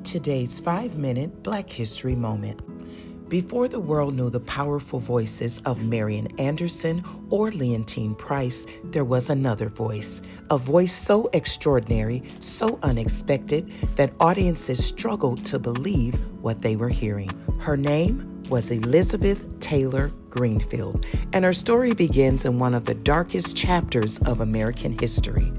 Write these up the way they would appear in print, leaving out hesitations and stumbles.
Today's 5-minute Black History Moment. Before the world knew the powerful voices of Marian Anderson or Leontyne Price, there was another voice, a voice so extraordinary, so unexpected, that audiences struggled to believe what they were hearing. Her name was Elizabeth Taylor Greenfield, and her story begins in one of the darkest chapters of American history.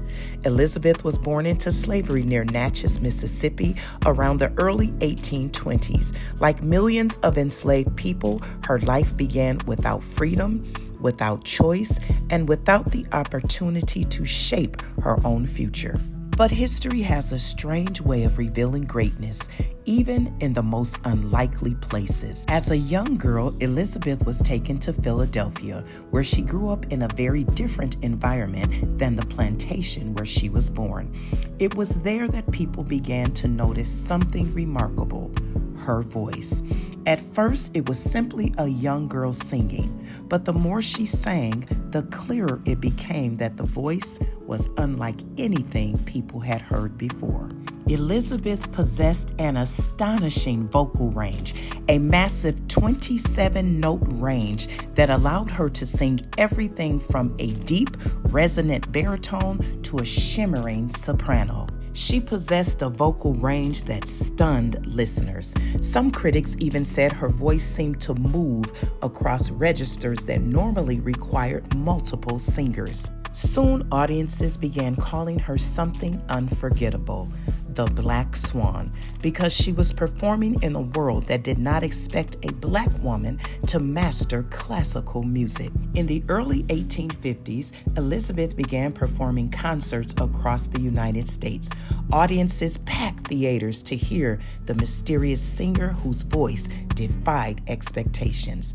Elizabeth was born into slavery near Natchez, Mississippi, around the early 1820s. Like millions of enslaved people, her life began without freedom, without choice, and without the opportunity to shape her own future. But history has a strange way of revealing greatness, even in the most unlikely places. As a young girl, Elizabeth was taken to Philadelphia, where she grew up in a very different environment than the plantation where she was born. It was there that people began to notice something remarkable: her voice. At first, it was simply a young girl singing, but the more she sang, the clearer it became that the voice was unlike anything people had heard before. Elizabeth possessed an astonishing vocal range, a massive 27-note range that allowed her to sing everything from a deep, resonant baritone to a shimmering soprano. She possessed a vocal range that stunned listeners. Some critics even said her voice seemed to move across registers that normally required multiple singers. Soon, audiences began calling her something unforgettable: the Black Swan, because she was performing in a world that did not expect a Black woman to master classical music. In the early 1850s, Elizabeth began performing concerts across the United States. Audiences packed theaters to hear the mysterious singer whose voice defied expectations.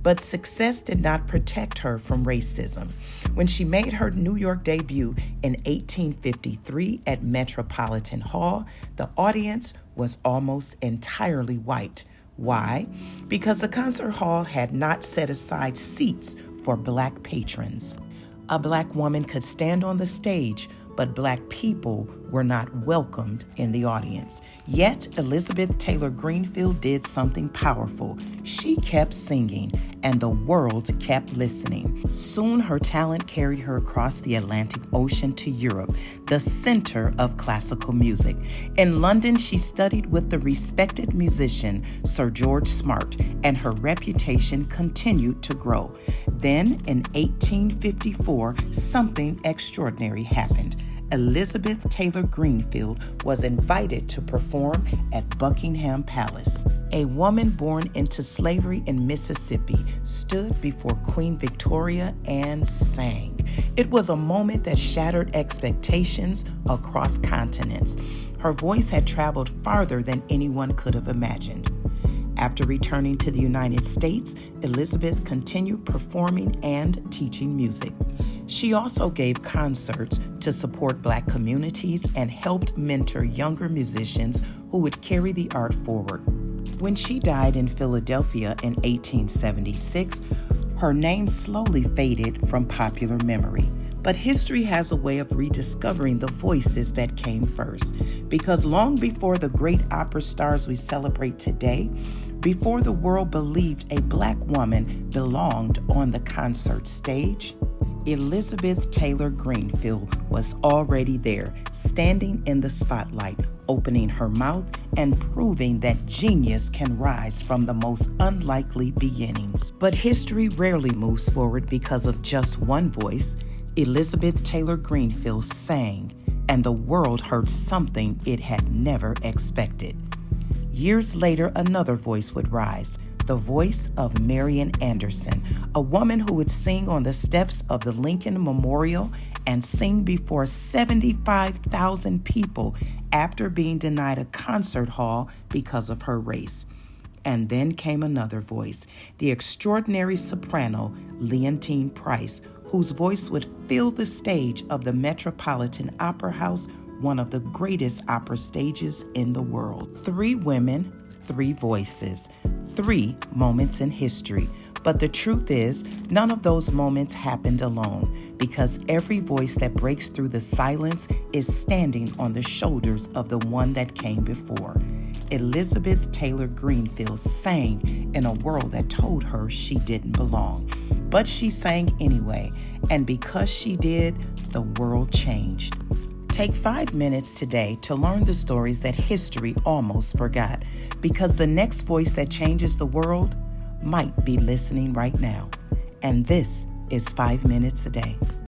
But success did not protect her from racism. When she made her New York debut in 1853 at Metropolitan Hall, the audience was almost entirely white. Why? Because the concert hall had not set aside seats for Black patrons. A Black woman could stand on the stage, but Black people were not welcomed in the audience. Yet, Elizabeth Taylor Greenfield did something powerful. She kept singing, and the world kept listening. Soon, her talent carried her across the Atlantic Ocean to Europe, the center of classical music. In London, she studied with the respected musician Sir George Smart, and her reputation continued to grow. Then, in 1854, something extraordinary happened. Elizabeth Taylor Greenfield was invited to perform at Buckingham Palace. A woman born into slavery in Mississippi stood before Queen Victoria and sang. It was a moment that shattered expectations across continents. Her voice had traveled farther than anyone could have imagined. After returning to the United States, Elizabeth continued performing and teaching music. She also gave concerts to support Black communities and helped mentor younger musicians who would carry the art forward. When she died in Philadelphia in 1876, her name slowly faded from popular memory. But history has a way of rediscovering the voices that came first. Because long before the great opera stars we celebrate today, before the world believed a Black woman belonged on the concert stage, Elizabeth Taylor Greenfield was already there, standing in the spotlight, opening her mouth and proving that genius can rise from the most unlikely beginnings. But history rarely moves forward because of just one voice. Elizabeth Taylor Greenfield sang, and the world heard something it had never expected. Years later, another voice would rise, the voice of Marian Anderson, a woman who would sing on the steps of the Lincoln Memorial and sing before 75,000 people after being denied a concert hall because of her race. And then came another voice, the extraordinary soprano Leontyne Price, whose voice would fill the stage of the Metropolitan Opera House, one of the greatest opera stages in the world. 3 women, 3 voices, 3 moments in history. But the truth is, none of those moments happened alone, because every voice that breaks through the silence is standing on the shoulders of the one that came before. Elizabeth Taylor Greenfield sang in a world that told her she didn't belong. But she sang anyway, and because she did, the world changed. Take 5 minutes today to learn the stories that history almost forgot, because the next voice that changes the world might be listening right now. And this is 5 minutes a day.